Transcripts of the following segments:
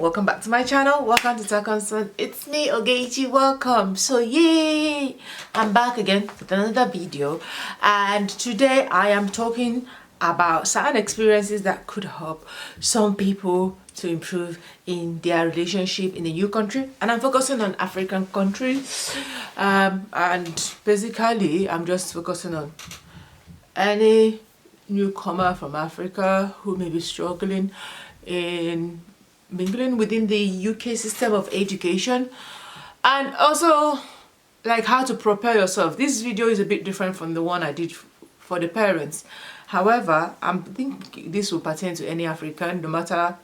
welcome back to my channel. Welcome to Talkinsen. It's me, Ogechi. Welcome. So yay, I'm back again with another video, and today I am talking about certain experiences that could help some people to improve in their relationship in a new country, and I'm focusing on African countries, and basically I'm just focusing on any newcomer from Africa who may be struggling in mingling within the UK system of education, and also like how to prepare yourself. This video is a bit different from the one I did for the parents. However, I think this will pertain to any African, no matter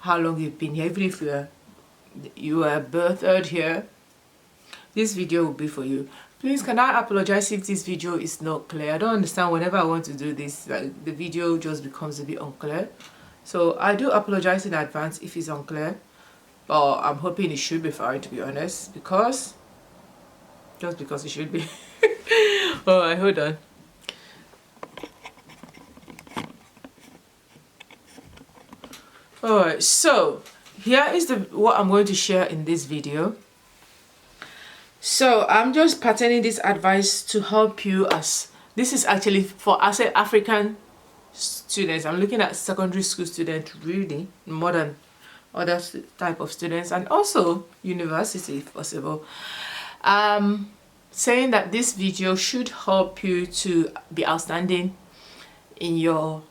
how long you've been here. Even if you were birthed here, this video will be for you. Please, can I apologize if this video is not clear? I don't understand. Whenever I want to do this, like, the video just becomes a bit unclear. So I do apologize in advance if it's unclear, but I'm hoping it should be fine, to be honest, because it should be. Alright, hold on. Alright, so here is what I'm going to share in this video. So I'm just patterning this advice to help you, as this is actually for us African students. I'm looking at secondary school students really more than other type of students, and also university if possible. Saying that this video should help you to be outstanding in your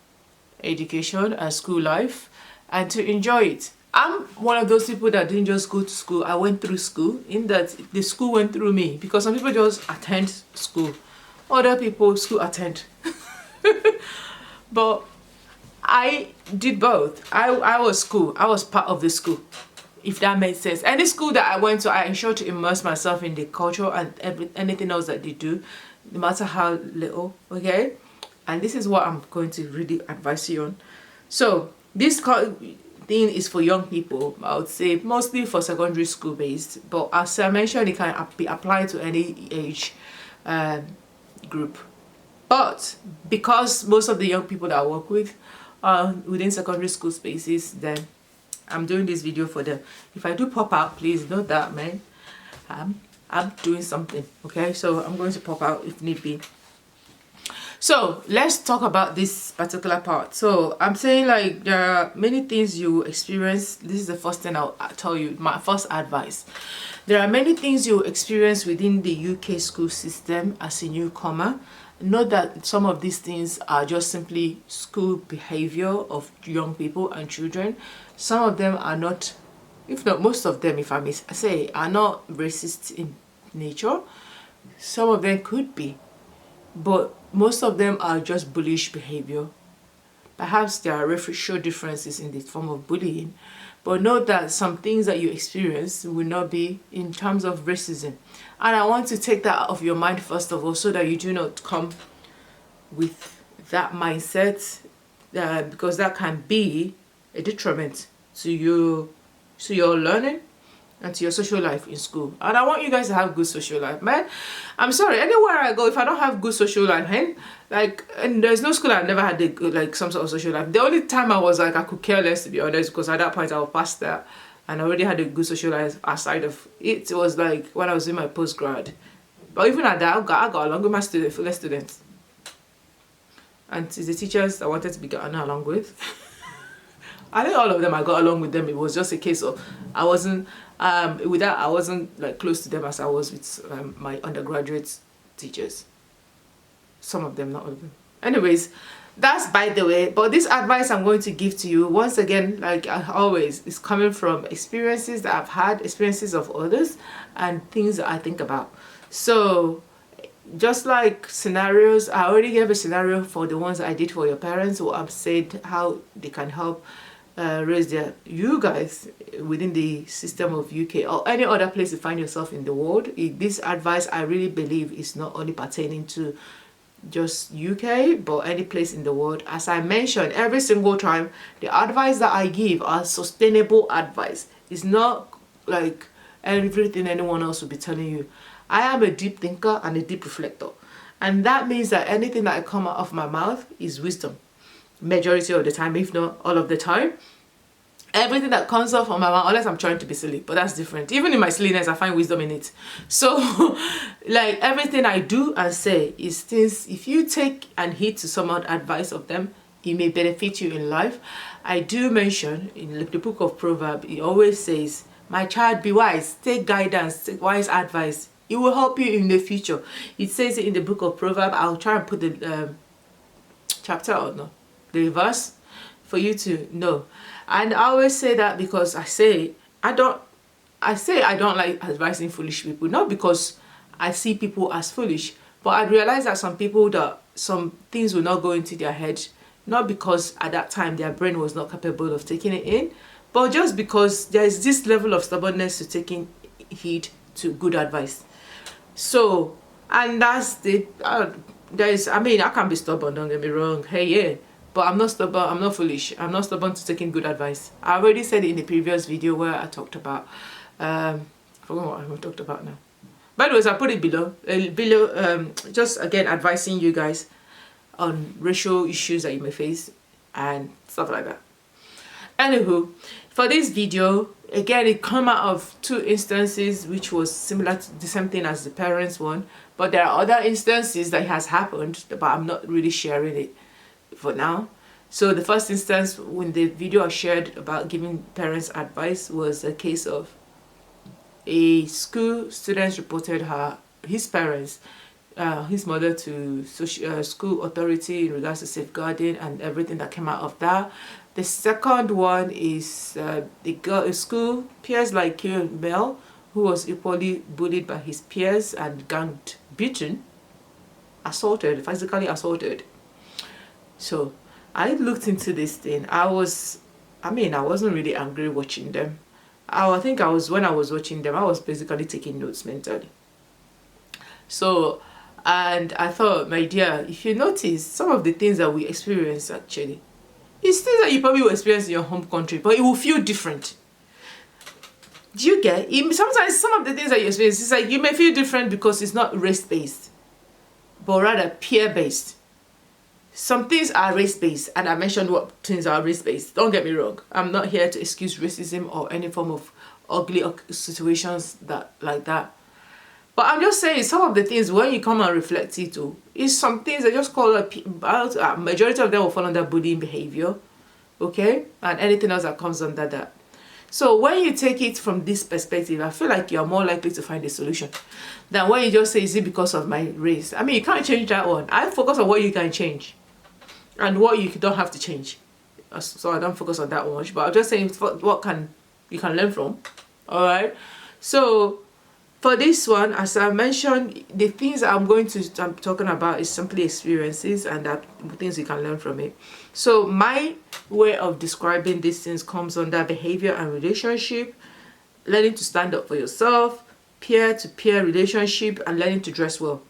education and school life and to enjoy it. I'm one of those people that didn't just go to school. I went through school, in that the school went through me, because some people just attend school, other people school attend. But I did both. I was school. I was part of the school, if that makes sense. Any school that I went to, I ensured to immerse myself in the culture and anything else that they do, no matter how little, okay? And this is what I'm going to really advise you on. So this thing is for young people, I would say mostly for secondary school based, but as I mentioned, it can be applied to any age group. But because most of the young people that I work with are within secondary school spaces, then I'm doing this video for them. If I do pop out, please note that, man, I'm doing something, okay? So I'm going to pop out if need be. So let's talk about this particular part. So I'm saying, like, there are many things you experience. This is the first thing I'll tell you, my first advice. There are many things you experience within the UK school system as a newcomer. Note that some of these things are just simply school behavior of young people and children. Some of them are not, if not most of them, if I may say, are not racist in nature. Some of them could be, but most of them are just bullish behavior. Perhaps there are racial differences in the form of bullying, but note that some things that you experience will not be in terms of racism. And I want to take that out of your mind first of all, so that you do not come with that mindset, because that can be a detriment to your learning and to your social life in school. And I want you guys to have good social life, man. I'm sorry, anywhere I go, if I don't have good social life, man, like, and there's no school I've never had like some sort of social life. The only time I was like, I could care less, to be honest, because at that point I was past that and I already had a good social life aside of it. It was like when I was in my postgrad. But even at that, I got along with my fellow students. And it's the teachers I wanted to be gotten along with. I think all of them I got along with them. It was just a case of I wasn't with that, I wasn't like close to them as I was with my undergraduate teachers. Some of them, not all of them. Anyways, that's by the way. But this advice I'm going to give to you, once again, like always, is coming from experiences that I've had, experiences of others, and things that I think about. So just like scenarios, I already gave a scenario for the ones I did for your parents, who I've said how they can help raise you guys within the system of UK or any other place you find yourself in the world. This advice, I really believe, is not only pertaining to just UK, but any place in the world. As I mentioned every single time, the advice that I give are sustainable advice. It's not like everything anyone else will be telling you. I am a deep thinker and a deep reflector, and that means that anything that I come out of my mouth is wisdom, majority of the time, if not all of the time. Everything that comes off on my mouth, unless I'm trying to be silly, but that's different. Even in my silliness, I find wisdom in it. So, like, everything I do and say is things, if you take and heed to someone's advice of them, it may benefit you in life. I do mention in the book of Proverbs, it always says, my child, be wise, take guidance, take wise advice. It will help you in the future. It says it in the book of Proverbs. I'll try and put the chapter or no, the verse for you to know. And I always say that because I don't like advising foolish people, not because I see people as foolish, but I realize that some people, that some things will not go into their head, not because at that time their brain was not capable of taking it in, but just because there is this level of stubbornness to taking heed to good advice. So, and that's the I mean, I can be stubborn, don't get me wrong, hey, yeah, but I'm not stubborn, I'm not foolish, I'm not stubborn to taking good advice. I already said it in the previous video where I talked about I forgot what I talked about now. By the way, I put it below just again advising you guys on racial issues that you may face and stuff like that. Anywho, for this video, again, it come out of two instances which was similar to the same thing as the parents one, but there are other instances that has happened, but I'm not really sharing it for now. So the first instance, when the video I shared about giving parents advice, was a case of a school student reported his parents, his mother, to school authority in regards to safeguarding and everything that came out of that. The second one is a school peers like Mel, who was equally bullied by his peers and ganged, beaten, assaulted, physically assaulted. So I looked into this thing. I wasn't really angry watching them. I think when I was watching them, I was basically taking notes mentally. So, and I thought, my dear, if you notice, some of the things that we experience actually, it's things that you probably will experience in your home country, but it will feel different. Do you get it? Sometimes some of the things that you experience, it's like you may feel different because it's not race-based, but rather peer-based. Some things are race-based, and I mentioned what things are race-based. Don't get me wrong. I'm not here to excuse racism or any form of ugly situations like that. But I'm just saying, some of the things, when you come and reflect it too, is some things that just call majority of them will fall under bullying behavior, okay? And anything else that comes under that. So when you take it from this perspective, I feel like you're more likely to find a solution than when you just say, is it because of my race? I mean, you can't change that one. I focus on what you can change and what you don't have to change. So I don't focus on that much, but I'm just saying what you can learn from, all right? So for this one, as I mentioned, the things I'm talking about is simply experiences and that things you can learn from it. So my way of describing these things comes under behavior and relationship, learning to stand up for yourself, peer-to-peer relationship, and learning to dress well.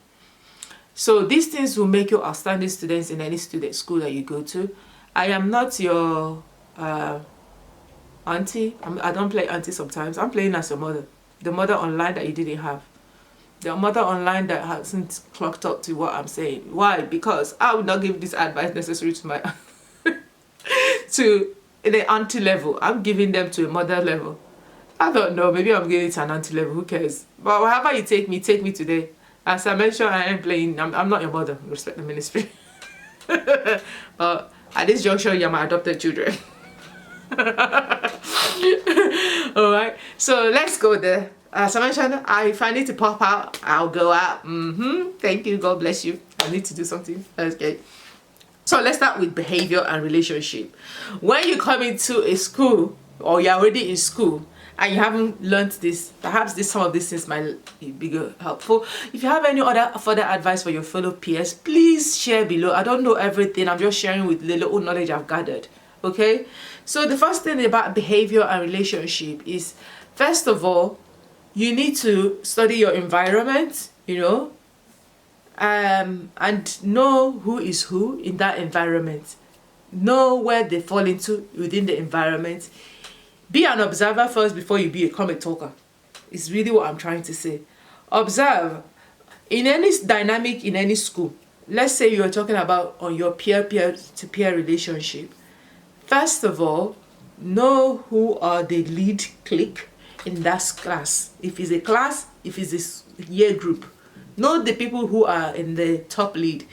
So these things will make you outstanding students in any school that you go to. I am not your auntie. I don't play auntie sometimes. I'm playing as your mother. The mother online that you didn't have. The mother online that hasn't clocked up to what I'm saying. Why? Because I would not give this advice necessary to my to the auntie level. I'm giving them to a mother level. I don't know. Maybe I'm giving it to an auntie level. Who cares? But however you take me today. As I mentioned, I am playing. I'm not your mother. Respect the ministry. But at this juncture, you're my adopted children. Alright, so let's go there. As I mentioned, if I need to pop out, I'll go out. Thank you, God bless you. I need to do something. Okay. So let's start with behavior and relationship. When you come into a school, or you're already in school, and you haven't learned this, perhaps some of these things might be helpful. If you have any other further advice for your fellow peers, please share below. I don't know everything. I'm just sharing with the little knowledge I've gathered. Okay, so the first thing about behavior and relationship is, first of all, you need to study your environment, and know who is who in that environment. Know where they fall into within the environment. Be an observer first before you become a talker. It's really what I'm trying to say. Observe. In any dynamic in any school, let's say you're talking about on your peer-to-peer relationship. First of all, know who are the lead clique in that class. If it's a class, if it's a year group, know the people who are in the top lead.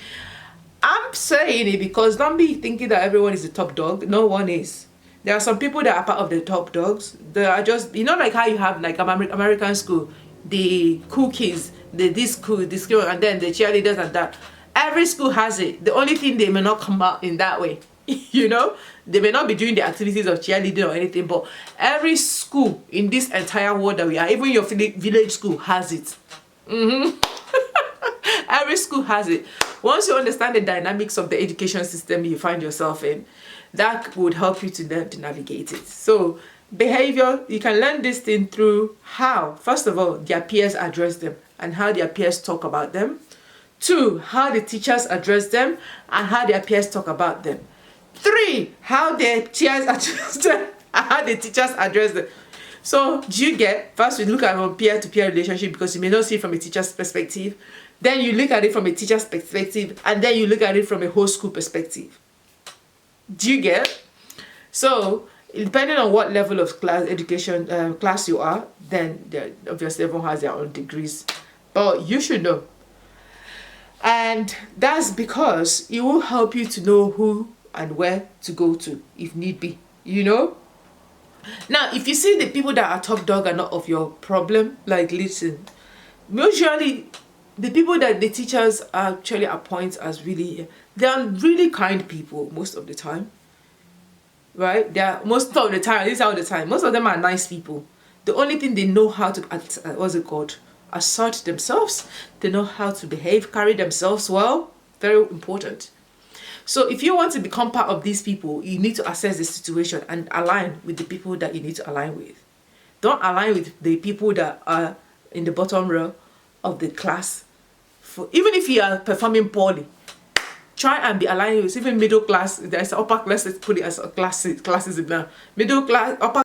I'm saying it because don't be thinking that everyone is the top dog. No one is. There are some people that are part of the top dogs. They are just, like how you have like American school, the cool kids, this school, and then the cheerleaders and that. Every school has it. The only thing, they may not come out in that way. They may not be doing the activities of cheerleading or anything, but every school in this entire world that we are, even your village school, has it. Every school has it. Once you understand the dynamics of the education system you find yourself in, that would help you to learn to navigate it. So behavior, you can learn this thing through how, first of all, their peers address them and how their peers talk about them. 2, how the teachers address them and how their peers talk about them. 3, how their peers address them and how the teachers address them. So do you get, first we look at a peer-to-peer relationship because you may not see it from a teacher's perspective. Then you look at it from a teacher's perspective, and then you look at it from a whole school perspective. Do you get? So depending on what level of class you are, then obviously everyone has their own degrees, but you should know. And that's because it will help you to know who and where to go to if need be. Now, if you see the people that are top dog are not of your problem, like, listen, usually the people that the teachers actually appoint as they are really kind people most of the time, right? They are most of the time. This is all the time. Most of them are nice people. The only thing they know how to assert themselves. They know how to behave, carry themselves well. Very important. So if you want to become part of these people, you need to assess the situation and align with the people that you need to align with. Don't align with the people that are in the bottom row of the class. Even if you are performing poorly, try and be aligned with even middle class. There's upper class, let's put it as classes now. Middle class, upper.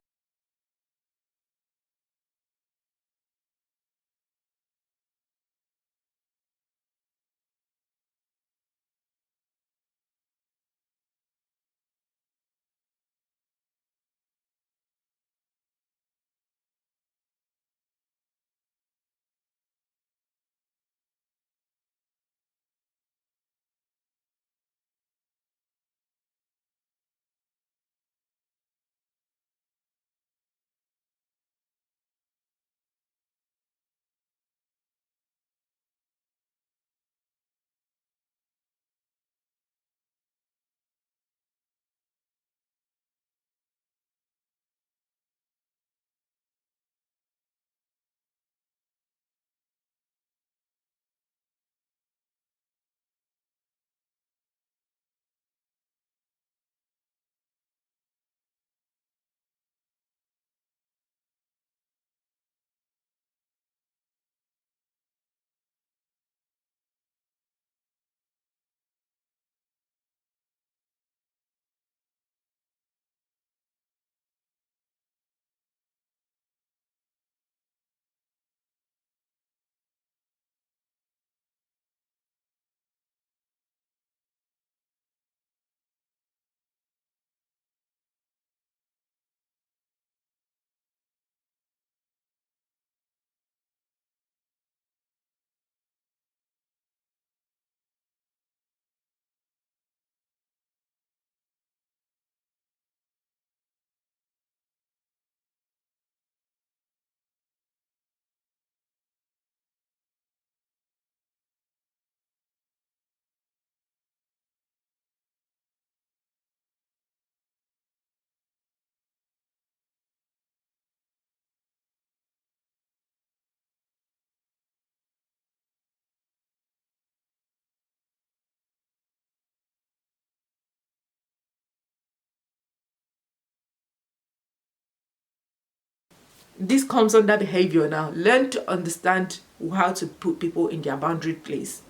This comes under behavior now. Learn to understand how to put people in their boundary place.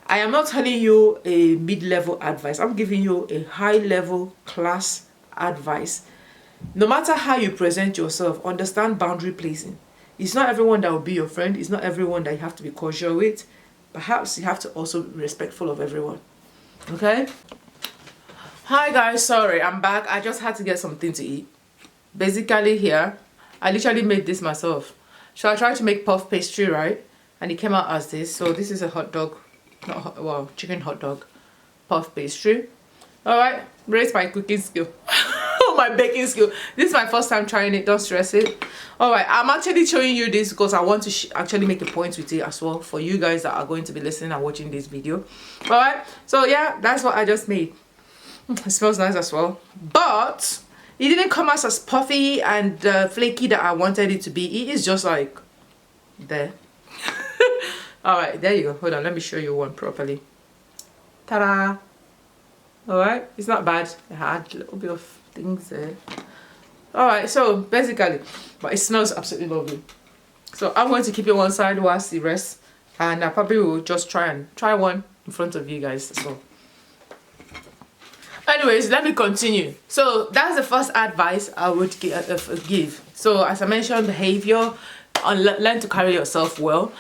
I am not telling you a mid-level advice. I'm giving you a high-level class advice. No matter how you present yourself, understand boundary placing. It's not everyone that will be your friend. It's not everyone that you have to be cordial with. Perhaps you have to also be respectful of everyone. Okay? Hi guys, sorry, I'm back. I just had to get something to eat. Basically here, I literally made this myself. So I tried to make puff pastry, right? And it came out as this. So this is a hot dog, not hot, well, chicken hot dog puff pastry. Alright, raise my cooking skill. My baking skill. This is my first time trying it, don't stress it. Alright, I'm actually showing you this because I want to actually make a point with it as well for you guys that are going to be listening and watching this video. Alright, so yeah, that's what I just made. It smells nice as well, but it didn't come out as puffy and flaky that I wanted it to be. It is just like there. Alright, there you go. Hold on, let me show you one properly. Ta-da! Alright, it's not bad. It had a little bit of things there. Alright, so basically, but it smells absolutely lovely. So I'm going to keep it one side whilst the rest, and I probably will just try one in front of you guys as well. Anyways, let me continue. So that's the first advice I would give. So as I mentioned, behavior, learn to carry yourself well.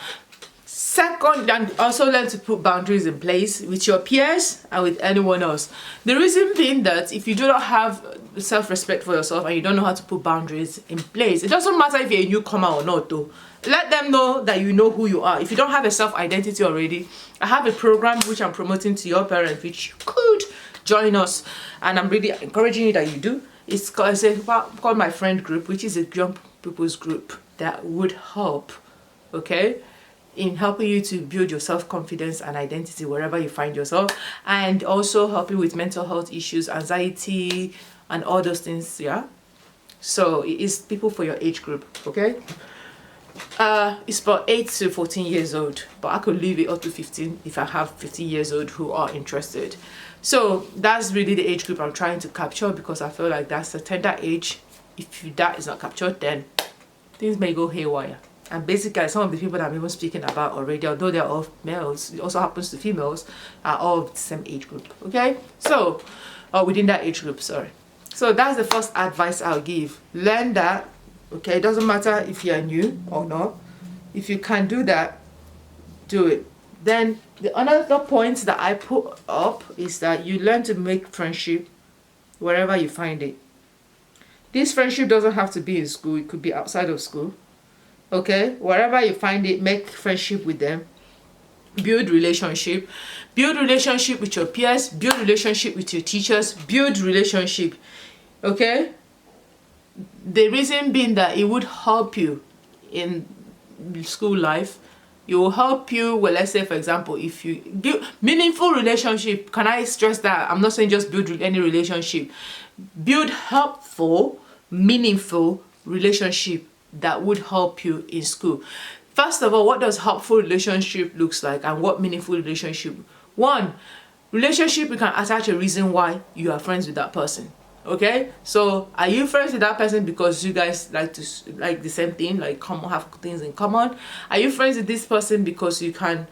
Second, and also learn to put boundaries in place with your peers and with anyone else. The reason being that if you do not have self-respect for yourself and you don't know how to put boundaries in place, it doesn't matter if you're a newcomer or not though. Let them know that you know who you are. If you don't have a self-identity already, I have a program which I'm promoting to your parents, which you could join us, and I'm really encouraging you that you do. It's called my friend group, which is a young people's group that would help, okay, in helping you to build your self-confidence and identity wherever you find yourself, and also help you with mental health issues, anxiety, and all those things. Yeah, so it is people for your age group, okay. It's about 8 to 14 years old, but I could leave it up to 15 if I have 15 years old who are interested. So that's really the age group I'm trying to capture, because I feel like that's a tender age. If that is not captured, then things may go haywire. And basically some of the people that I'm even speaking about already, although they're all males, it also happens to females, are all of the same age group, okay? So within that age group, sorry. So that's the first advice I'll give. Learn that. Okay, it doesn't matter if you're new or not. If you can do that, do it. Then the another point that I put up is that you learn to make friendship wherever you find it. This friendship doesn't have to be in school, it could be outside of school. Okay, wherever you find it, make friendship with them. Build relationship. Build relationship with your peers, build relationship with your teachers, build relationship. Okay? The reason being that it would help you in school life. It will help you, well, let's say for example, if you build meaningful relationship. Can I stress that? I'm not saying just build any relationship. Build helpful, meaningful relationship that would help you in school. First of all, what does helpful relationship looks like and what meaningful relationship? One, relationship, you can attach a reason why you are friends with that person. Okay, so are you friends with that person because you guys like the same thing, like have things in common? Are you friends with this person because you can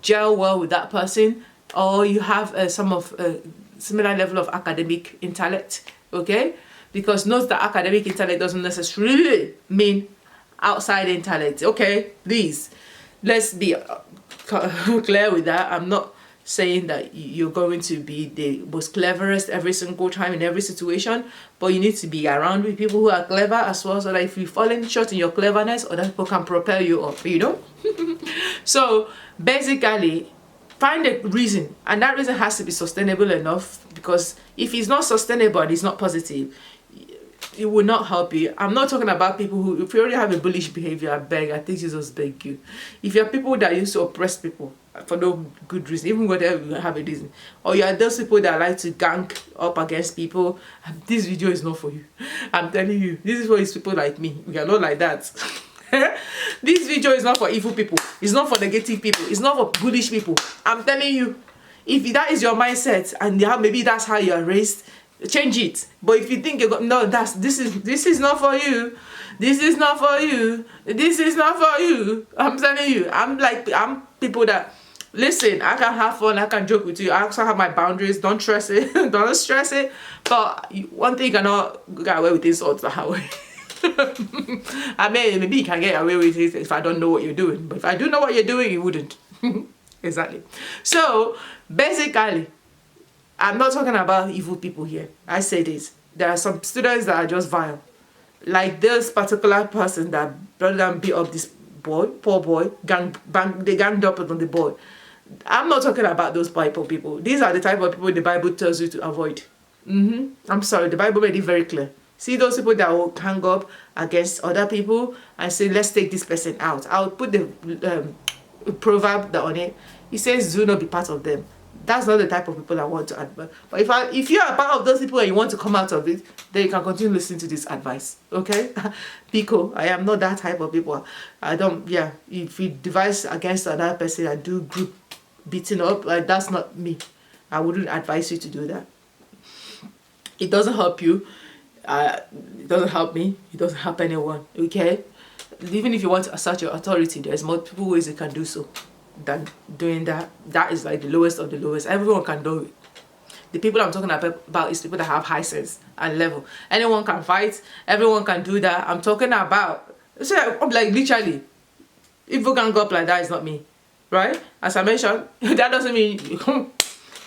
gel well with that person, or you have some of similar level of academic intellect? Okay, because note that academic intellect doesn't necessarily mean outside intellect. Okay, please, let's be clear with that. I'm not saying that you're going to be the most cleverest every single time in every situation, but you need to be around with people who are clever as well, so that if you fall in short in your cleverness, other people can propel you up, you know. So basically find a reason, and that reason has to be sustainable enough, because if it's not sustainable and it's not positive, it will not help you. I'm not talking about people who, if you already have a bullish behavior, I think Jesus beg you. If you're people that used to oppress people for no good reason, even whatever you have a reason, or you are those people that like to gang up against people, this video is not for you. I'm telling you, this is for these people like me. We are not like that. This video is not for evil people. It's not for negative people. It's not for bullish people. I'm telling you, if that is your mindset and maybe that's how you are raised, change it. But if you think you're going, no, this is not for you. This is not for you. This is not for you. I'm telling you, I'm people that listen. I can have fun. I can joke with you. I also have my boundaries. Don't stress it. Don't stress it. But one thing you cannot get away with insults that way. I mean, maybe you can get away with it if I don't know what you're doing. But if I do know what you're doing, you wouldn't. Exactly. So basically, I'm not talking about evil people here. I say this. There are some students that are just vile. Like this particular person that brought and beat up this boy, poor boy, they ganged up on the boy. I'm not talking about those type of people. These are the type of people the Bible tells you to avoid. I'm sorry, the Bible made it very clear. See those people that will hang up against other people and say, let's take this person out. I'll put the proverb on it. It says, do not be part of them. That's not the type of people I want to advise. But if you are part of those people and you want to come out of it, then you can continue listening to this advice. Okay? Pico, I am not that type of people. I don't, yeah. If you devise against another person and do group beating up, like that's not me. I wouldn't advise you to do that. It doesn't help you. It doesn't help me. It doesn't help anyone. Okay? Even if you want to assert your authority, there's multiple ways you can do so than doing that. That is like the lowest of the lowest. Everyone can do it. The people I'm talking about is people that have high sense and level. Anyone can fight. Everyone can do that. I'm talking about, so like literally, if we can go up like that, it's not me. Right? As I mentioned, that doesn't mean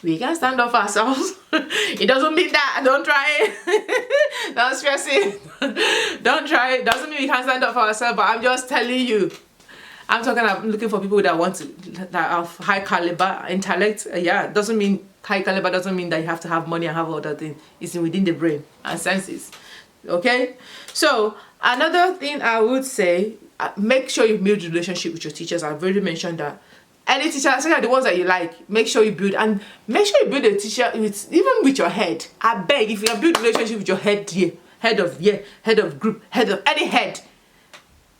we can stand up for ourselves. It doesn't mean that. Don't try it. Don't stress it. Don't try it. Doesn't mean we can't stand up for ourselves, but I'm just telling you. I'm looking for people that want to, that have high caliber intellect. Yeah, doesn't mean high caliber doesn't mean that you have to have money and have other things. It's within the brain and senses. Okay? So another thing I would say, make sure you build relationship with your teachers. I've already mentioned that. Any teacher, especially the ones that you like, make sure you build, and make sure you build a teacher even with your head. I beg, if you have build relationship with your head here, head of group, head of any head,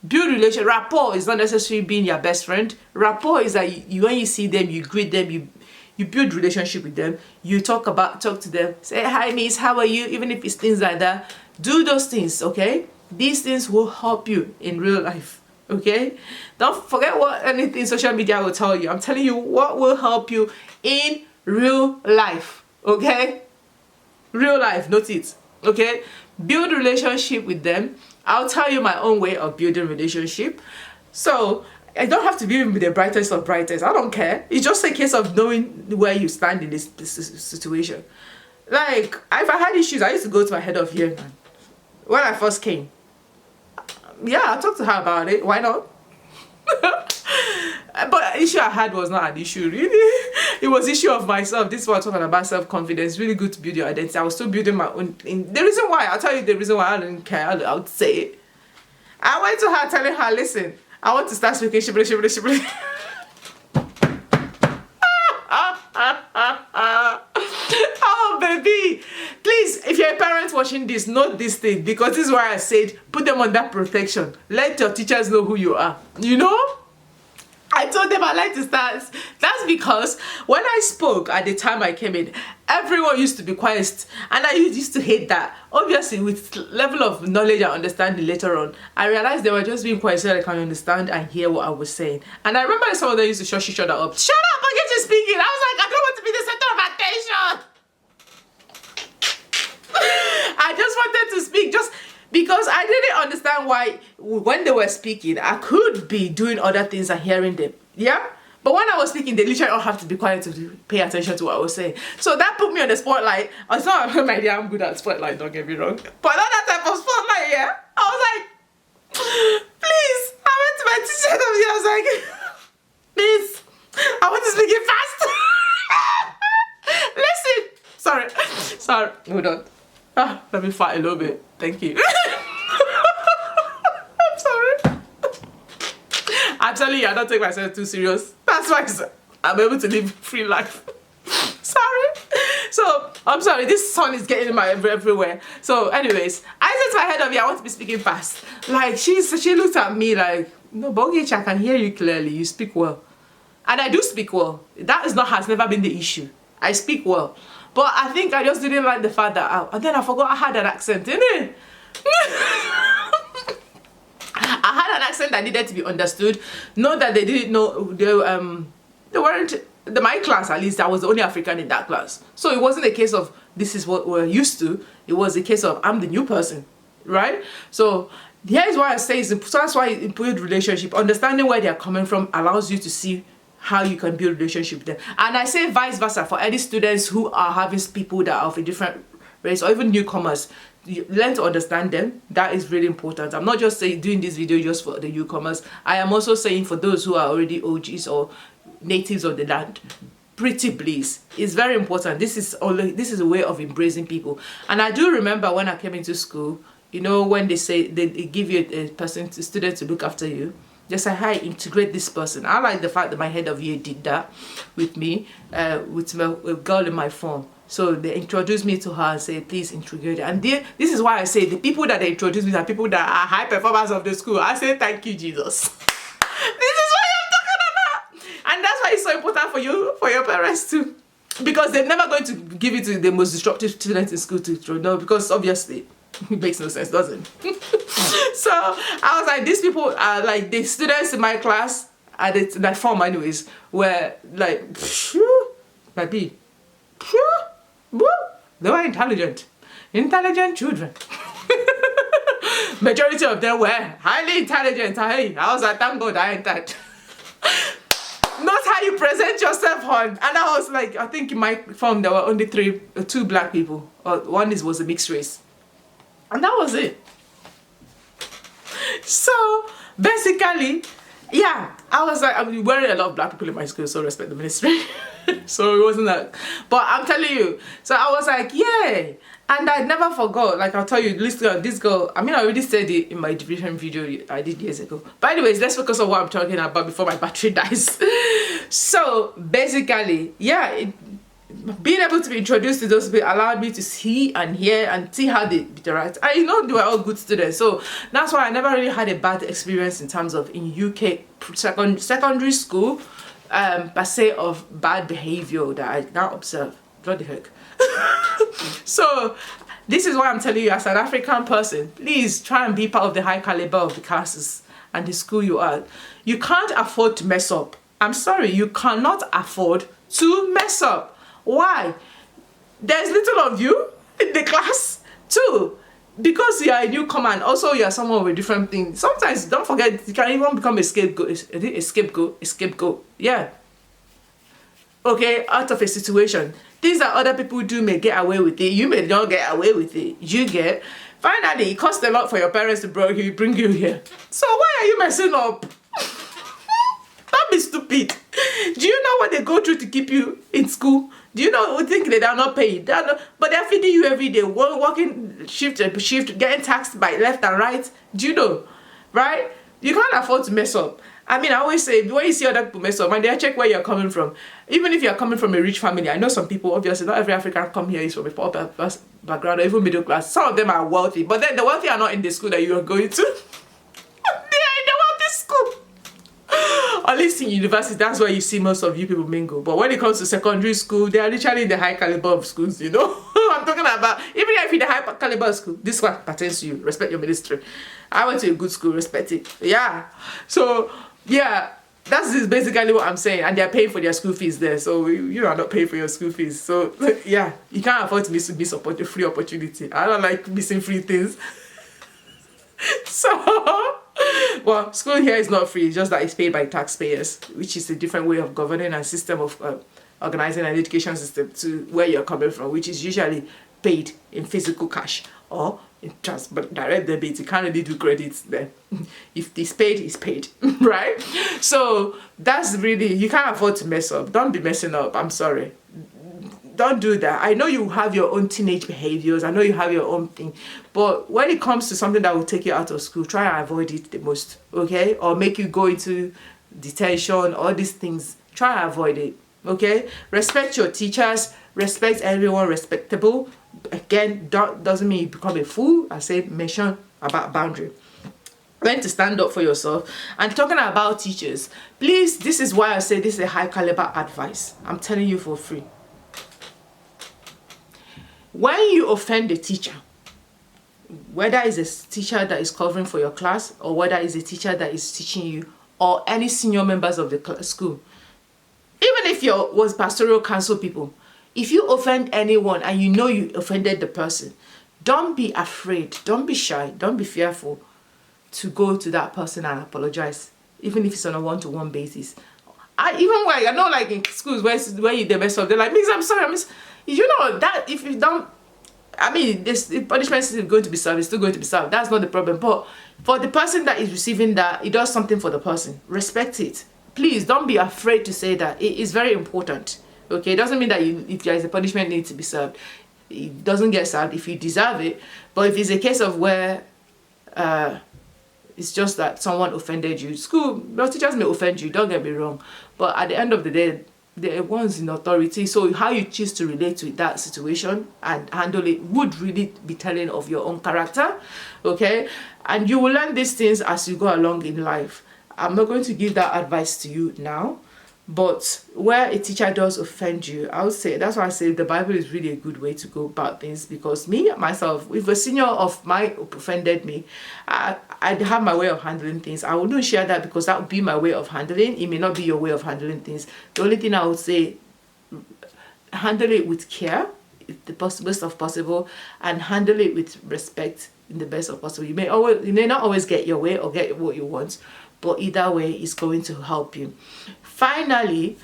build relation. Rapport is not necessarily being your best friend. Rapport is that you when you see them, you greet them, you build relationship with them, you talk to them, say hi miss, how are you, even if it's things like that. Do those things, okay? These things will help you in real life. Okay, don't forget what anything social media will tell you. I'm telling you what will help you in real life. Okay, real life, note it. Okay, build relationship with them. I'll tell you my own way of building relationship. So I don't have to be with the brightest of brightest. I don't care. It's just a case of knowing where you stand in this situation. Like if I had issues, I used to go to my head of year man when I first came. Yeah, I talked to her about it. Why not? But the issue I had was not an issue, really. It was issue of myself. This is what I'm talking about, self-confidence. Really good to build your identity. I was still building my own. The reason why, I'll tell you the reason why I didn't care. I would say it. I went to her telling her, listen, I want to start speaking shibboleth. Oh baby, please, if you're a parent watching this, note this thing, because this is why I said put them under protection. Let your teachers know who you are. You know, I told them I like to start. That's because when I spoke at the time I came in, everyone used to be quiet, and I used to hate that. Obviously, with level of knowledge and understanding later on, I realized they were just being quiet so that I can understand and hear what I was saying. And I remember some of them used to shut each other up. Shut up! I get you speaking. I was like, I don't want to be the center of attention. I just wanted to speak just because I didn't understand why when they were speaking, I could be doing other things and hearing them. Yeah? But when I was speaking, they literally all have to be quiet to pay attention to what I was saying. So that put me on the spotlight. It's not my idea, I'm good at spotlight, don't get me wrong. But not that type of spotlight, yeah? I was like, please, I went to my teacher and I was like, please, I want to speak it fast. Listen. Sorry, hold on. Let me fight a little bit. Thank you. I'm sorry. I'm telling you, I don't take myself too serious. That's why I'm able to live free life. Sorry. So, I'm sorry. This sun is getting in my everywhere. So, anyways, I said to my head of you, I want to be speaking fast. Like, she looked at me like, no, Bogich, I can hear you clearly. You speak well. And I do speak well. That has never been the issue. I speak well. But I think I just didn't like the fact that and then I forgot I had an accent, innit? I had an accent that needed to be understood. Not that they didn't know, they weren't, my class at least, I was the only African in that class. So it wasn't a case of this is what we're used to. It was a case of I'm the new person, right? So here's why I say so that's why in build relationship, understanding where they're coming from allows you to see how you can build relationship with them. And I say vice versa for any students who are having people that are of a different race or even newcomers. You learn to understand them. That is really important. I'm not just saying doing this video just for the newcomers. I am also saying for those who are already OGs or natives of the land. Pretty please, it's very important. This is a way of embracing people. And I do remember when I came into school, you know, when they say they give you a student to look after you, they say, hi, integrate this person. I like the fact that my head of year did that with me, with a girl in my form. So they introduced me to her and say, please integrate it. And this is why I say the people that they introduce me are people that are high performers of the school. I say, thank you, Jesus. This is what I'm talking about. And that's why it's so important for you, for your parents too. Because they're never going to give it to the most disruptive students in school to know, because obviously it makes no sense, doesn't it? So I was like, these people are like the students in my class at that form anyways, were like, like me. They were intelligent children. Majority of them were highly intelligent. Hey, I was like, thank God I ain't that. Not how you present yourself on. And I was like, I think in my form there were only two black people. One was a mixed race. And that was it. So basically, yeah, I was like, I'm wearing a lot of black people in my school, so respect the ministry. So it wasn't that. But I'm telling you, so I was like, yeah. And I never forgot, like I'll tell you, this girl, I mean, I already said it in my division video I did years ago. But anyways, let's focus on what I'm talking about before my battery dies. So basically, yeah, being able to be introduced to those people allowed me to see and hear and see how they interact. And you know, they were all good students. So that's why I never really had a bad experience in terms of in UK secondary school, per se, of bad behavior that I now observe. What the heck? So this is why I'm telling you, as an African person, please try and be part of the high caliber of the classes and the school you are. You can't afford to mess up. I'm sorry, you cannot afford to mess up. Why? There's little of you in the class too, because you are a newcomer and also you are someone with different things. Sometimes, don't forget, you can even become a scapegoat. Yeah. Okay, out of a situation. Things that other people do may get away with it. You may not get away with it. You get. Finally, it costs a lot for your parents to bring you here. So why are you messing up? Don't be stupid. Do you know what they go through to keep you in school? Do you know, think that they're not paid? But they're feeding you every day, working shift, getting taxed by left and right. Do you know? Right? You can't afford to mess up. I mean, I always say, when you see other people mess up, and they check where you're coming from. Even if you're coming from a rich family, I know some people, obviously, not every African come here is from a poor background or even middle class. Some of them are wealthy, but then the wealthy are not in the school that you are going to. They are in the wealthy school. At least in university, that's where you see most of you people mingle. But when it comes to secondary school, they are literally in the high caliber of schools, you know. I'm talking about, even if you're in the high caliber school, this one pertains to you. Respect your ministry. I went to a good school, respect it. Yeah. So, yeah, that's basically what I'm saying. And they're paying for their school fees there. So, you are not paying for your school fees. So, yeah, you can't afford to miss free opportunity. I don't like missing free things. So, well, school here is not free. It's just that it's paid by taxpayers, which is a different way of governing and system of organizing an education system to where you're coming from, which is usually paid in physical cash or in direct debit. You can't really do credits there. If it's paid, it's paid, right? So that's really, you can't afford to mess up. Don't be messing up. I'm sorry. Don't do that. I know you have your own teenage behaviors. I know you have your own thing. But when it comes to something that will take you out of school, try and avoid it the most, okay? Or make you go into detention, all these things. Try and avoid it, okay? Respect your teachers. Respect everyone respectable. Again, doesn't mean you become a fool. I say mention about boundary. Learn to stand up for yourself. And talking about teachers, please, this is why I say this is a high caliber advice. I'm telling you for free. When you offend a teacher, whether it's a teacher that is covering for your class or whether it's a teacher that is teaching you or any senior members of the school, even if you was pastoral council people, if you offend anyone and you know you offended the person, don't be afraid, don't be shy, don't be fearful to go to that person and apologize, even if it's on a one-to-one basis. Even when I know, like in schools where you they mess up, they're like, Miss, I'm sorry, Miss. You know that if you don't, I mean, this punishment is going to be served. It's still going to be served. That's not the problem. But for the person that is receiving that, it does something for the person. Respect it. Please don't be afraid to say that. It is very important. Okay, it doesn't mean that if there is a punishment needs to be served, it doesn't get served if you deserve it. But if it's a case of where it's just that someone offended you, school, your teachers may offend you, don't get me wrong, but at the end of the day, they're ones in authority. So how you choose to relate to that situation and handle it would really be telling of your own character. Okay, and you will learn these things as you go along in life. I'm not going to give that advice to you now, but where a teacher does offend you, I would say, that's why I say the Bible is really a good way to go about things, because me, myself, if a senior of mine offended me, I'd have my way of handling things. I wouldn't share that because that would be my way of handling. It may not be your way of handling things. The only thing I would say, handle it with care, the best of possible, and handle it with respect in the best of possible. You may not always get your way or get what you want, but either way is going to help you. Finally,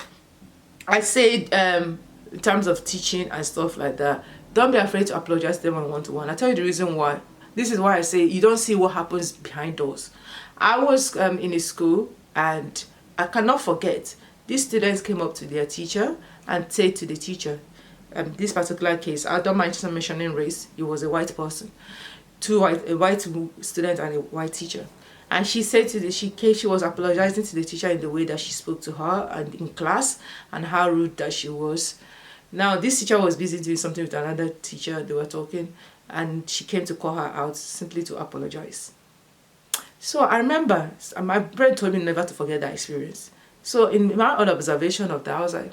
I said in terms of teaching and stuff like that, don't be afraid to apologize to them on one-to-one. I tell you the reason why. This is why I say you don't see what happens behind doors. I was in a school, and I cannot forget, these students came up to their teacher and said to the teacher, this particular case, I don't mind mentioning race, it was a white person, a white student and a white teacher. And she said to she was apologizing to the teacher in the way that she spoke to her and in class, and how rude that she was. Now, this teacher was busy doing something with another teacher. They were talking, and she came to call her out simply to apologize. So I remember, my brain told me never to forget that experience. So in my own observation of that, I was like,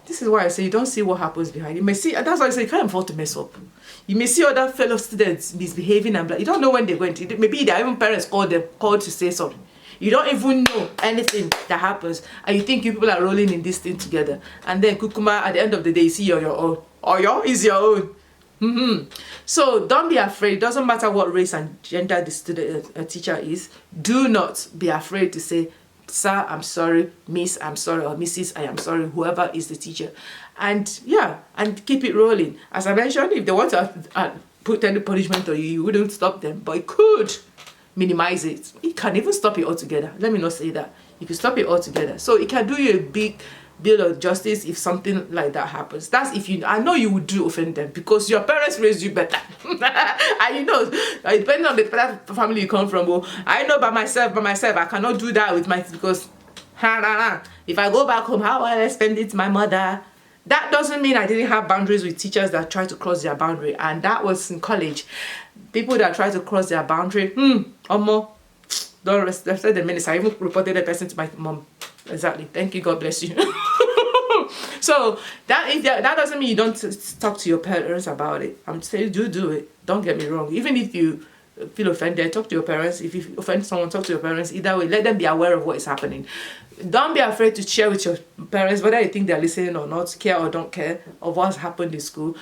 this is why I say you don't see what happens behind. You may see, that's why I say you can't afford to mess up. You may see other fellow students misbehaving and you don't know when they went. Maybe their even parents called to say something. You don't even know anything that happens, and you think you people are rolling in this thing together. And then Kukuma, at the end of the day, you see you're your own. Or your is your own. So don't be afraid. It doesn't matter what race and gender the student teacher is. Do not be afraid to say, sir, I'm sorry, miss, I'm sorry, or Mrs., I am sorry, whoever is the teacher. And yeah, and keep it rolling. As I mentioned, if they want to put any punishment on you, you wouldn't stop them, but it could minimize it. It can even stop it altogether. Let me not say that. You can stop it altogether. So it can do you a big deal of justice if something like that happens. That's if you, I know you would do offend them because your parents raised you better. And you know, depending on the family you come from, I know by myself, I cannot do that with my, because if I go back home, how will I spend it? My mother. That doesn't mean I didn't have boundaries with teachers that try to cross their boundary, and that was in college. People that try to cross their boundary, don't respect the minutes. I even reported the person to my mom. Exactly. Thank you. God bless you. So that doesn't mean you don't talk to your parents about it. I'm saying do it. Don't get me wrong. Even if you feel offended, talk to your parents. If you offend someone, talk to your parents. Either way, let them be aware of what is happening. Don't be afraid to share with your parents whether you think they're listening or not, care or don't care of what's happened in school.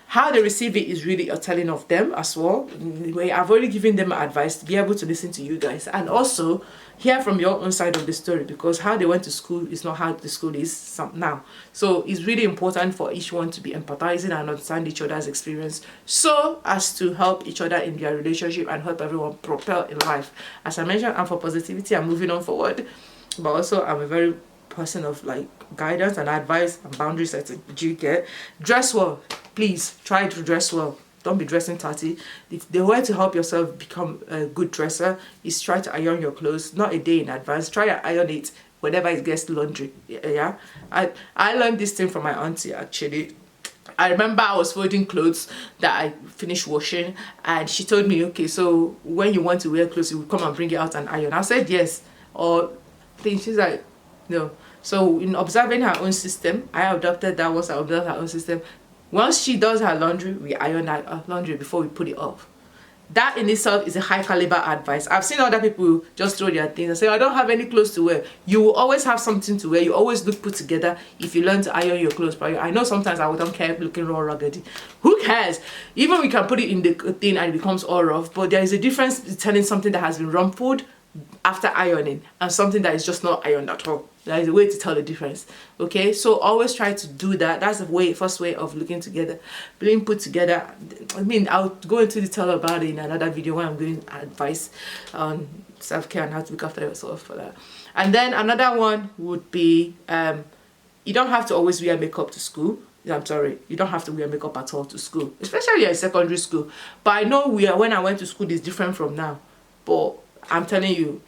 How they receive it is really a telling of them as well. I've already given them advice to be able to listen to you guys and also hear from your own side of the story, because how they went to school is not how the school is now. So it's really important for each one to be empathizing and understand each other's experience so as to help each other in their relationship and help everyone propel in life. As I mentioned, I'm for positivity, I'm moving on forward, but also I'm a very person of like guidance and advice and boundary setting. Do you get? Dress well. Please try to dress well. Don't be dressing tatty. The way to help yourself become a good dresser is try to iron your clothes, not a day in advance. Try to iron it whenever it gets laundry. Yeah, I learned this thing from my auntie actually. I remember I was folding clothes that I finished washing, and she told me, okay, so when you want to wear clothes, you will come and bring it out and iron. I said yes, or she's like no. So in observing her own system, I adopted that. Once I observed her own system, once she does her laundry, we iron her laundry before we put it off. That in itself is a high caliber advice. I've seen other people just throw their things and say, I don't have any clothes to wear. You will always have something to wear. You always look put together if you learn to iron your clothes. But I know sometimes I don't care looking raw rugged. Who cares? Even we can put it in the thing and it becomes all rough. But there is a difference between something that has been rumpled after ironing and something that is just not ironed at all. There is a way to tell the difference. Okay, so always try to do that. That's the first way of looking together, being put together. I mean, I'll go into detail about it in another video when I'm giving advice on self-care and how to look after yourself for that. And then another one would be you don't have to always wear makeup to school. I'm sorry, you don't have to wear makeup at all to school, especially in secondary school. But I know when I went to school is different from now. But I'm telling you,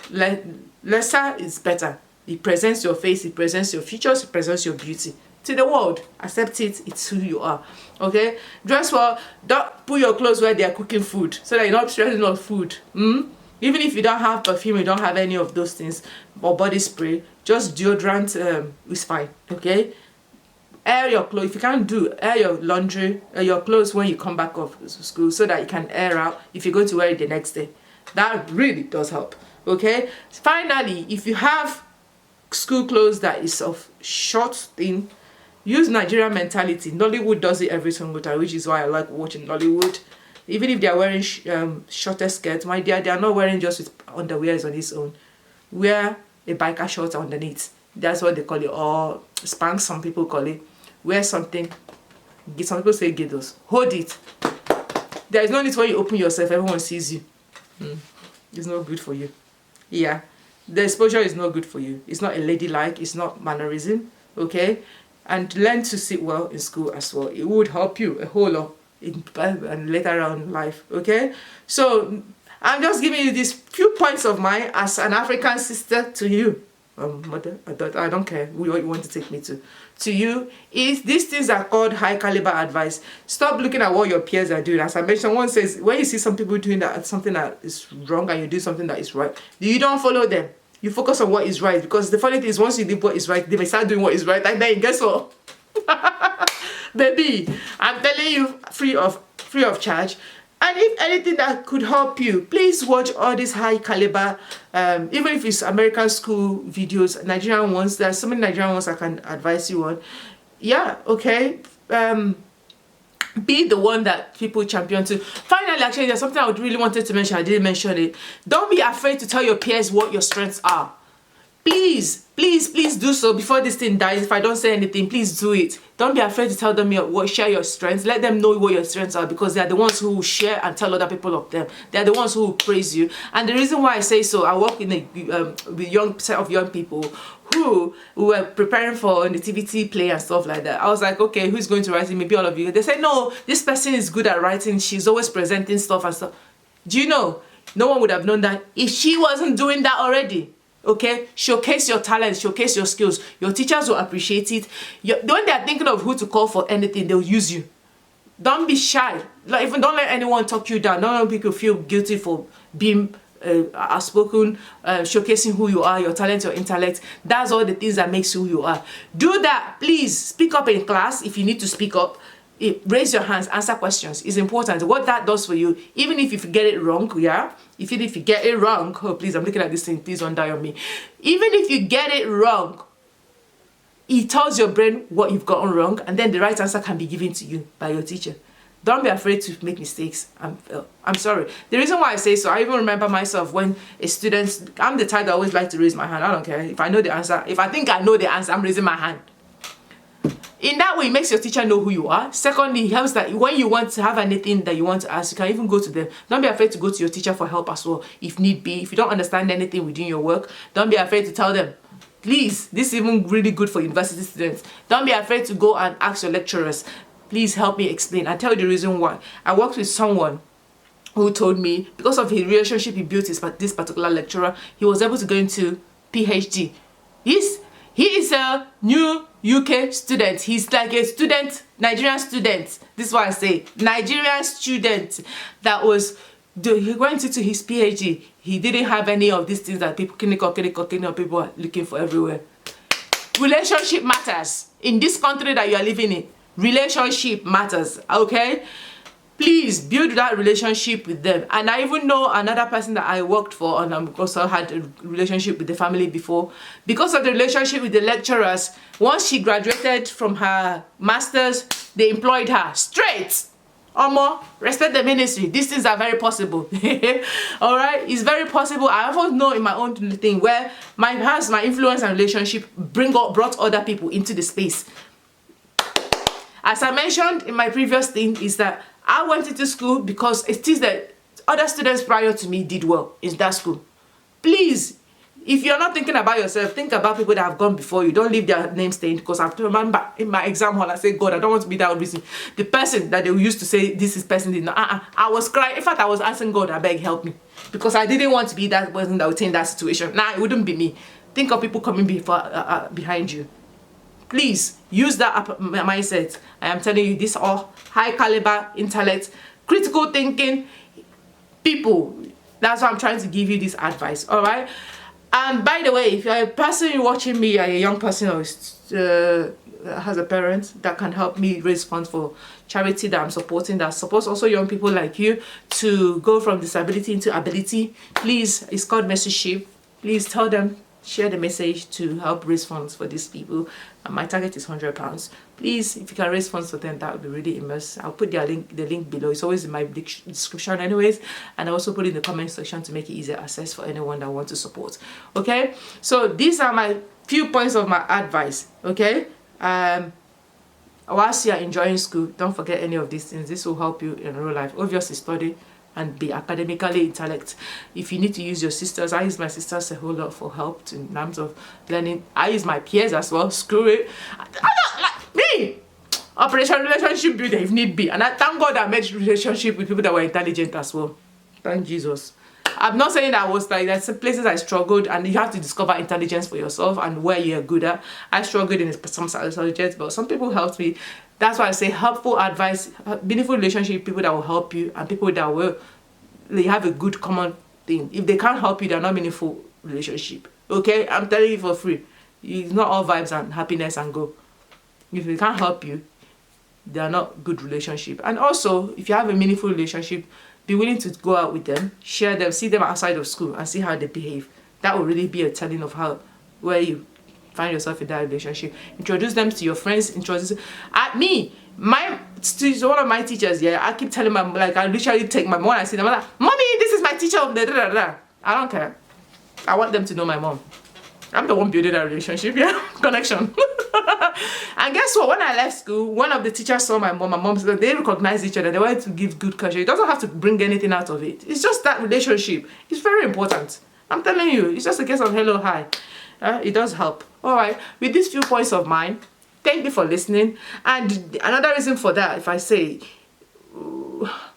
lesser is better. It presents your face, it presents your features, it presents your beauty to the world. Accept it, it's who you are. Okay? Dress well, don't put your clothes where they are cooking food so that you're not stressing on food. Even if you don't have perfume, you don't have any of those things, or body spray, just deodorant is fine. Okay? Air your clothes. If you can't air your laundry, your clothes when you come back off school so that you can air out if you're going to wear it the next day. That really does help. Okay? Finally, if you have school clothes that is of short thing, use Nigerian mentality. Nollywood does it every single time, which is why I like watching Nollywood. Even if they are wearing shorter skirts, my dear, they are not wearing just with underwears on its own. Wear a biker short underneath. That's what they call it, or Spanx, some people call it. Wear something. Some people say ghettos. Hold it. There is no need when you open yourself, everyone sees you. It's not good for you. Yeah. The exposure is not good for you. It's not a ladylike. It's not mannerism. Okay? And learn to sit well in school as well. It would help you a whole lot and later on in life. Okay? So, I'm just giving you these few points of mine as an African sister to you. Mother, I don't care what you want to take me to you. These things are called high caliber advice. Stop looking at what your peers are doing. As I mentioned, one says when you see some people doing something that is wrong and you do something that is right, you don't follow them. You focus on what is right, because the funny thing is once you do what is right, they may start doing what is right, and then guess what? Baby, I'm telling you, free of charge. And if anything that could help you, please watch all these high caliber, even if it's American school videos, Nigerian ones. There are so many Nigerian ones I can advise you on. Yeah, okay. Be the one that people champion to. Finally, actually, there's something I would really wanted to mention. I didn't mention it. Don't be afraid to tell your peers what your strengths are. Please, please, please do so before this thing dies. If I don't say anything, please do it. Don't be afraid to tell them share your strengths. Let them know what your strengths are, because they are the ones who will share and tell other people of them. They are the ones who will praise you. And the reason why I say so, I work in a with set of young people who were preparing for nativity play and stuff like that. I was like, okay, who's going to write it? Maybe all of you. They said, no, this person is good at writing. She's always presenting stuff and stuff. Do you know? No one would have known that if she wasn't doing that already. Okay, showcase your talents, showcase your skills. Your teachers will appreciate it. When they're thinking of who to call for anything, they'll use you. Don't be shy. Like, even don't let anyone talk you down. Don't let people feel guilty for being outspoken, showcasing who you are, your talent, your intellect. That's all the things that makes who you are. Do that, please. Speak up in class if you need to speak up. Raise your hands, answer questions. It's important. What that does for you, even if you get it wrong, yeah? If you get it wrong, oh please, I'm looking at this thing, please don't die on me. Even if you get it wrong, it tells your brain what you've gotten wrong, and then the right answer can be given to you by your teacher. Don't be afraid to make mistakes. I'm sorry. The reason why I say so, I even remember myself when a student, I'm the type that always like to raise my hand. I don't care. If I know the answer, if I think I know the answer, I'm raising my hand. In that way, it makes your teacher know who you are. Secondly, it helps that when you want to have anything that you want to ask, you can even go to them. Don't be afraid to go to your teacher for help as well, if need be. If you don't understand anything within your work, don't be afraid to tell them. Please, this is even really good for university students. Don't be afraid to go and ask your lecturers, please help me explain. I'll tell you the reason why. I worked with someone who told me, because of his relationship he built with this particular lecturer, he was able to go into PhD. He is a new UK student. He's like a student, Nigerian student. This is what I say. Nigerian student that was, he went into his PhD. He didn't have any of these things that people, people are looking for everywhere. Relationship matters. In this country that you are living in, relationship matters, okay? Please build that relationship with them. And I even know another person that I worked for, and I also had a relationship with the family before. Because of the relationship with the lecturers, once she graduated from her master's, they employed her straight. Omo, respect the ministry. These things are very possible. All right, it's very possible. I often know in my own thing where my influence and relationship brought other people into the space. As I mentioned in my previous thing, is that I went into school because it is that other students prior to me did well in that school. Please, if you're not thinking about yourself, think about people that have gone before you. Don't leave their name stained, because I have to remember in my exam hall, I say, God, I don't want to be that reason. The person that they used to say, this is person did not. I was crying. In fact, I was asking God, I beg, help me. Because I didn't want to be that person that would take that situation. Nah, it wouldn't be me. Think of people coming behind you. Please use that mindset. I am telling you, this all high caliber intellect, critical thinking people. That's why I'm trying to give you this advice. All right. And by the way, if you're a person watching me, you're a young person or has a parent that can help me raise funds for charity that I'm supporting, that supports also young people like you to go from disability into ability, please, it's called mentorship. Please tell them, share the message to help raise funds for these people. And my target is £100. Please, if you can raise funds for them, that would be really immense. I'll put the link below. It's always in my description anyways, and I also put it in the comment section to make it easier access for anyone that wants to support. Okay, so these are my few points of my advice. Okay, whilst you're enjoying school, don't forget any of these things. This will help you in real life. Obviously, study and be academically intellect. If you need to use your sisters, I use my sisters a whole lot for help in terms of learning. I use my peers as well. Screw it. I don't like me. Operation relationship builder if need be. And I thank God I made relationship with people that were intelligent as well. Thank Jesus. I'm not saying that I was like, there's places I struggled, and you have to discover intelligence for yourself and where you're good at. I struggled in some subjects, but some people helped me. That's why I say helpful advice, meaningful relationship, people that will help you, and people that will, they have a good common thing. If they can't help you, they're not meaningful relationship. Okay, I'm telling you for free. It's not all vibes and happiness and go. If they can't help you, they are not good relationship. And also, if you have a meaningful relationship, be willing to go out with them, share them, see them outside of school, and see how they behave. That will really be a telling of how, where you find yourself in that relationship. Introduce them to your friends. Introduce me. One of my teachers. Yeah, I keep telling my, like, I literally take my mom when I see them. I'm like, mommy, this is my teacher of the da da da. I don't care. I want them to know my mom. I'm the one building that relationship. Yeah, connection. And guess what? When I left school, one of the teachers saw my mom, they recognized each other. They wanted to give good culture. It doesn't have to bring anything out of it. It's just that relationship. It's very important. I'm telling you, it's just a case of hello, hi. It does help. All right. With these few points of mine, thank you for listening. And another reason for that, if I say,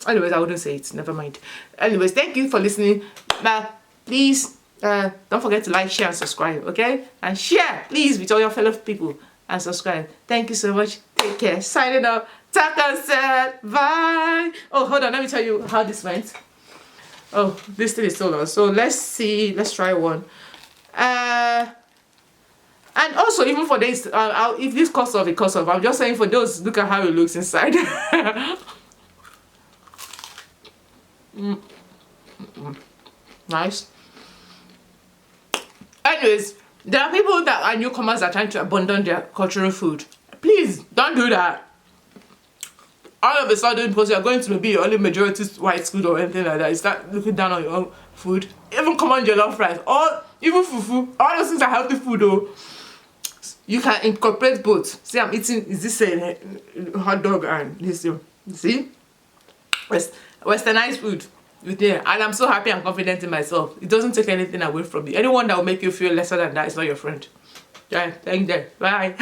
anyways, I wouldn't say it. Never mind. Anyways, thank you for listening. Now, please, don't forget to like, share, and subscribe. Okay? And share, please, with all your fellow people. And subscribe. Thank you so much. Take care. Signing up. Talkinsen. Bye. Oh, hold on. Let me tell you how this went. Oh, this thing is so long. So let's see. Let's try one. And also, even for this, if this costs off, it costs off. I'm just saying for those, look at how it looks inside. Nice. Anyways, there are people that are newcomers that are trying to abandon their cultural food. Please, don't do that. All of a sudden, because you're going to be only majority white school or anything like that, you start looking down on your own food. Even common jollof rice, or even fufu. All those things are healthy food though. You can incorporate both. See, I'm eating, is this a hot dog and this, you see? Westernized food. And I'm so happy and confident in myself. It doesn't take anything away from you. Anyone that will make you feel lesser than that is not your friend. Yeah, thank them. Bye.